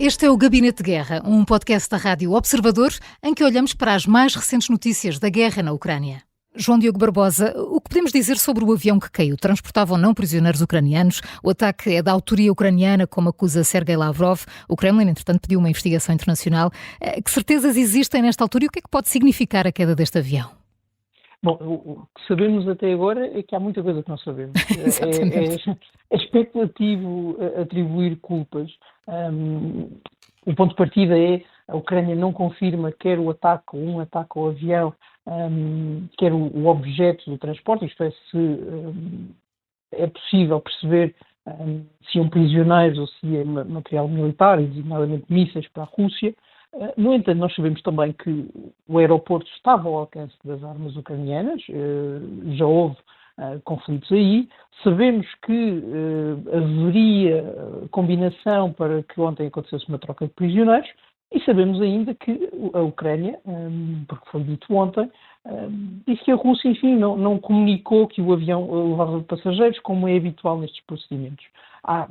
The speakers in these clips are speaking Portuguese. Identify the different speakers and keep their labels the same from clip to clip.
Speaker 1: Este é o Gabinete de Guerra, um podcast da Rádio Observador, em que olhamos para as mais recentes notícias da guerra na Ucrânia. João Diogo Barbosa, o que podemos dizer sobre o avião que caiu? Transportava ou não prisioneiros ucranianos? O ataque é da autoria ucraniana, como acusa Sergei Lavrov. O Kremlin, entretanto, pediu uma investigação internacional. Que certezas existem nesta altura e o que é que pode significar a queda deste avião?
Speaker 2: Bom, o que sabemos até agora é que há muita coisa que não sabemos. É especulativo atribuir culpas. O ponto de partida é a Ucrânia não confirma quer o ataque ou um ataque ao avião, quer o objeto do transporte, isto é, se é possível perceber se são prisioneiros ou se é material militar, designadamente mísseis para a Rússia. No entanto, nós sabemos também que o aeroporto estava ao alcance das armas ucranianas, já houve conflitos aí. Sabemos que haveria combinação para que ontem acontecesse uma troca de prisioneiros e sabemos ainda que a Ucrânia, porque foi dito ontem, disse que a Rússia, enfim, não comunicou que o avião levava passageiros, como é habitual nestes procedimentos. Há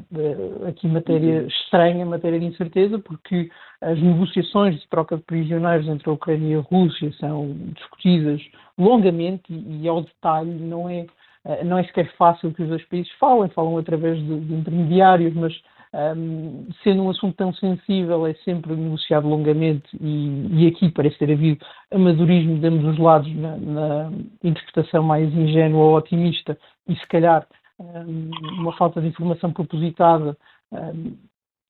Speaker 2: aqui matéria estranha, matéria de incerteza, porque as negociações de troca de prisioneiros entre a Ucrânia e a Rússia são discutidas longamente e ao detalhe. Não é sequer fácil que os dois países falam através de intermediários, mas sendo um assunto tão sensível é sempre negociado longamente e aqui parece ter havido amadorismo de ambos os lados na interpretação mais ingênua ou otimista e se calhar uma falta de informação propositada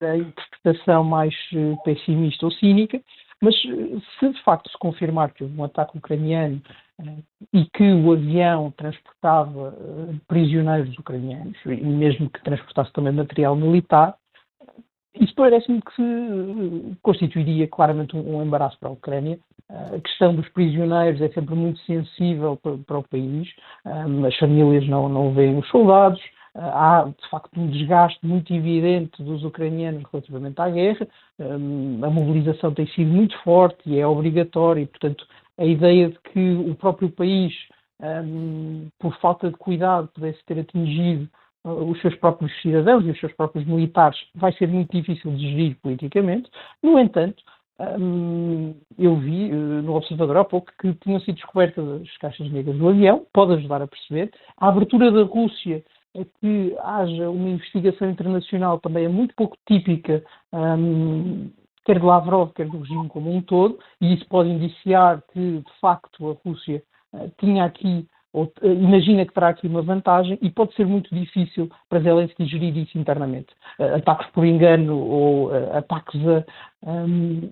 Speaker 2: da interpretação mais pessimista ou cínica. Mas se de facto se confirmar que houve um ataque ucraniano e que o avião transportava prisioneiros ucranianos e mesmo que transportasse também material militar, isso parece-me que constituiria claramente um embaraço para a Ucrânia. A questão dos prisioneiros é sempre muito sensível para o país. As famílias não veem os soldados. Há, de facto, um desgaste muito evidente dos ucranianos relativamente à guerra. A mobilização tem sido muito forte e é obrigatória, e, portanto, a ideia de que o próprio país, por falta de cuidado, pudesse ter atingido os seus próprios cidadãos e os seus próprios militares vai ser muito difícil de gerir politicamente. No entanto, eu vi no Observador há pouco que tinham sido descobertas as caixas negras do avião, pode ajudar a perceber. A abertura da Rússia é que haja uma investigação internacional também é muito pouco típica, quer de Lavrov, quer do regime como um todo, e isso pode indiciar que, de facto, a Rússia tinha aqui, ou imagina que terá aqui uma vantagem, e pode ser muito difícil para Zelensky gerir isso internamente. Ataques por engano ou ataques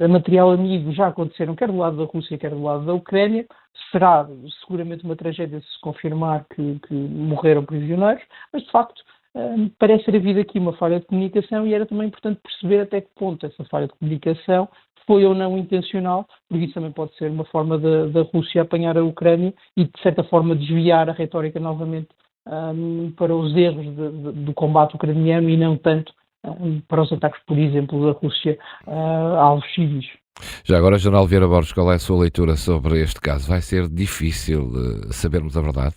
Speaker 2: a material amigo já aconteceram, quer do lado da Rússia, quer do lado da Ucrânia. Será seguramente uma tragédia se confirmar que morreram prisioneiros, mas de facto parece ter havido aqui uma falha de comunicação e era também importante perceber até que ponto essa falha de comunicação foi ou não intencional, porque isso também pode ser uma forma da Rússia apanhar a Ucrânia e, de certa forma, desviar a retórica novamente para os erros do combate ucraniano e não tanto para os ataques, por exemplo, da Rússia a alvos civis.
Speaker 3: Já agora, General Vieira Borges, qual é a sua leitura sobre este caso? Vai ser difícil sabermos a verdade?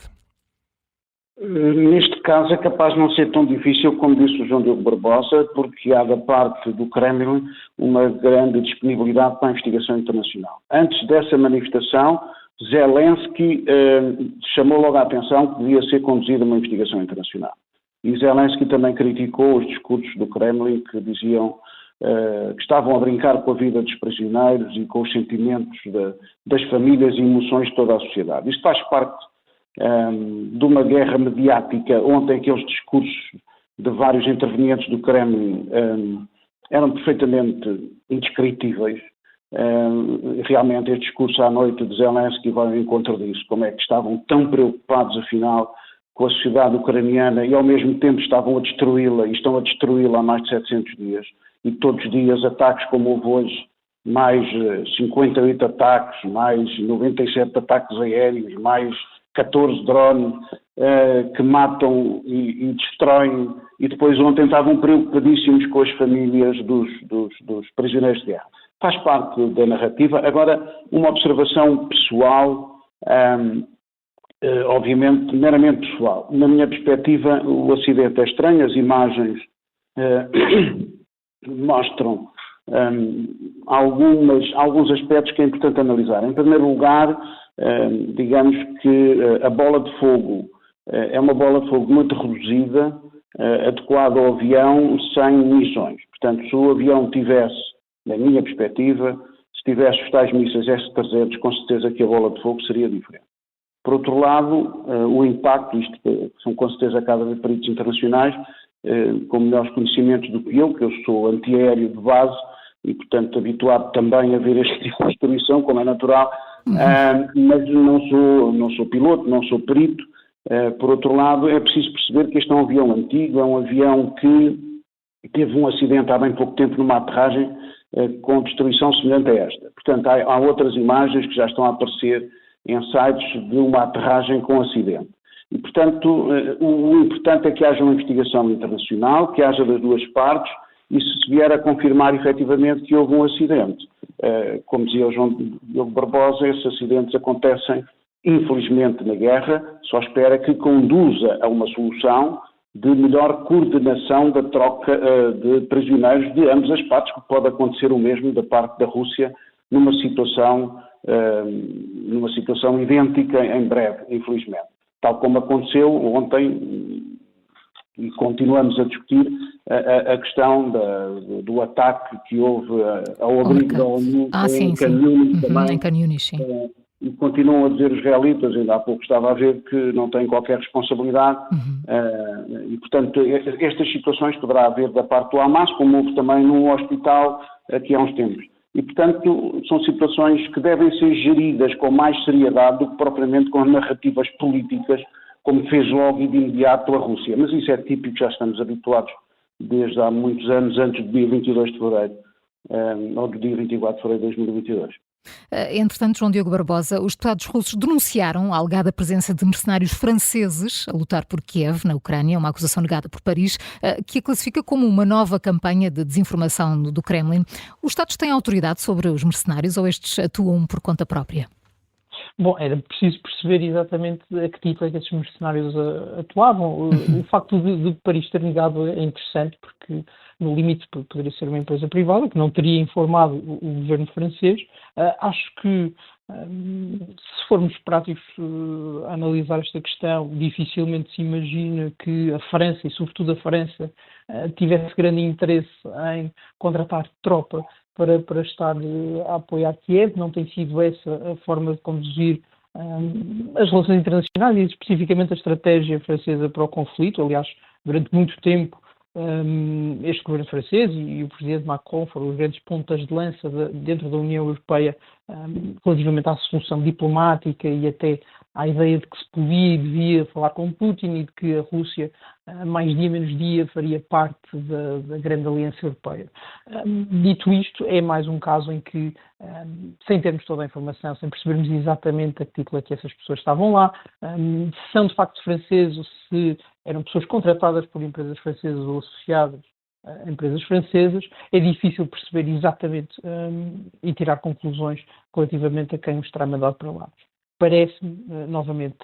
Speaker 4: Neste caso é capaz de não ser tão difícil como disse o João Diogo Barbosa, porque há da parte do Kremlin uma grande disponibilidade para a investigação internacional. Antes dessa manifestação, Zelensky chamou logo a atenção que devia ser conduzida uma investigação internacional. E Zelensky também criticou os discursos do Kremlin que diziam que estavam a brincar com a vida dos prisioneiros e com os sentimentos das famílias e emoções de toda a sociedade. Isto faz parte de uma guerra mediática onde aqueles discursos de vários intervenientes do Kremlin eram perfeitamente indescritíveis. Realmente este discurso à noite de Zelensky vai ao encontro disso, como é que estavam tão preocupados afinal com a sociedade ucraniana e ao mesmo tempo estavam a destruí-la e estão a destruí-la há mais de 700 dias e todos os dias ataques como houve hoje, mais 58 ataques, mais 97 ataques aéreos, mais 14 drones que matam e destroem e depois ontem estavam preocupadíssimos com as famílias dos prisioneiros de guerra. Faz parte da narrativa. Agora, uma observação pessoal, obviamente meramente pessoal. Na minha perspectiva, o acidente é estranho, as imagens mostram alguns aspectos que é importante analisar. Em primeiro lugar, digamos que a bola de fogo é uma bola de fogo muito reduzida, adequada ao avião sem munições. Portanto, se o avião tivesse, na minha perspectiva, se tivesse os tais mísseis S-300, com certeza que a bola de fogo seria diferente. Por outro lado, o impacto, isto são com certeza cada vez peritos internacionais, com melhores conhecimentos do que eu sou antiaéreo de base e, portanto, habituado também a ver este tipo de destruição, como é natural, mas não sou piloto, não sou perito. Por outro lado, é preciso perceber que este é um avião antigo, é um avião que teve um acidente há bem pouco tempo numa aterragem com destruição semelhante a esta. Portanto, há outras imagens que já estão a aparecer em sites de uma aterragem com acidente. E, portanto, o importante é que haja uma investigação internacional, que haja das duas partes, e se vier a confirmar efetivamente que houve um acidente. Como dizia o João Diogo Barbosa, esses acidentes acontecem, infelizmente, na guerra, só espera que conduza a uma solução de melhor coordenação da troca de prisioneiros de ambas as partes, que pode acontecer o mesmo da parte da Rússia numa situação idêntica em breve, infelizmente. Tal como aconteceu ontem, e continuamos a discutir a questão do ataque que houve ao abrigo da ONU em Khan Yunis também.
Speaker 1: Em Khan Yunis, sim.
Speaker 4: E continuam a dizer os israelitas, ainda há pouco estava a ver, que não têm qualquer responsabilidade. E, portanto, estas situações poderá haver da parte do Hamas, como houve também num hospital aqui há uns tempos. E, portanto, são situações que devem ser geridas com mais seriedade do que propriamente com narrativas políticas, como fez logo e de imediato a Rússia. Mas isso é típico, já estamos habituados desde há muitos anos, antes do dia 22 de fevereiro, ou do dia 24 de fevereiro de 2022.
Speaker 1: Entretanto, João Diogo Barbosa, os deputados russos denunciaram a alegada presença de mercenários franceses a lutar por Kiev, na Ucrânia, uma acusação negada por Paris, que a classifica como uma nova campanha de desinformação do Kremlin. Os Estados têm autoridade sobre os mercenários ou estes atuam por conta própria?
Speaker 2: Bom, era preciso perceber exatamente a que título é que esses mercenários atuavam. O facto de Paris ter negado é interessante porque, no limite, poderia ser uma empresa privada que não teria informado o governo francês. Acho que, se formos práticos a analisar esta questão, dificilmente se imagina que a França, e sobretudo a França, tivesse grande interesse em contratar tropa para estar a apoiar Kiev. Não tem sido essa a forma de conduzir as relações internacionais e especificamente a estratégia francesa para o conflito. Aliás, durante muito tempo este governo francês e o presidente Macron foram os grandes pontas de lança dentro da União Europeia relativamente à solução diplomática e até à ideia de que se podia e devia falar com Putin e de que a Rússia, mais dia menos dia, faria parte da grande aliança europeia. Dito isto, é mais um caso em que, sem termos toda a informação, sem percebermos exatamente a que título é que essas pessoas estavam lá, se são de facto franceses ou se eram pessoas contratadas por empresas francesas ou associadas a empresas francesas, é difícil perceber exatamente e tirar conclusões relativamente a quem os terá mandado para lá. Parece-me, novamente,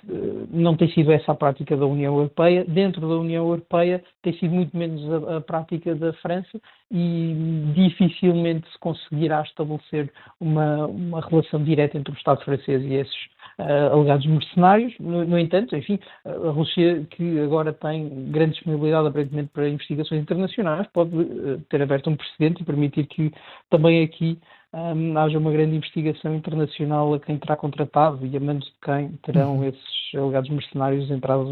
Speaker 2: não tem sido essa a prática da União Europeia. Dentro da União Europeia tem sido muito menos a prática da França e dificilmente se conseguirá estabelecer uma relação direta entre o Estado francês e esses alegados mercenários. No entanto, enfim, a Rússia, que agora tem grande disponibilidade aparentemente para investigações internacionais, pode ter aberto um precedente e permitir que também aqui haja uma grande investigação internacional a quem terá contratado e a manos de quem terão esses alegados mercenários entrado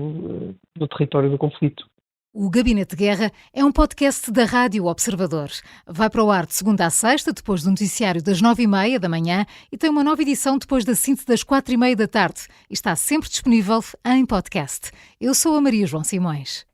Speaker 2: no território do conflito.
Speaker 1: O Gabinete de Guerra é um podcast da Rádio Observador. Vai para o ar de segunda a sexta, depois do noticiário das 9h30 da manhã e tem uma nova edição depois da síntese das 4h30 da tarde. E está sempre disponível em podcast. Eu sou a Maria João Simões.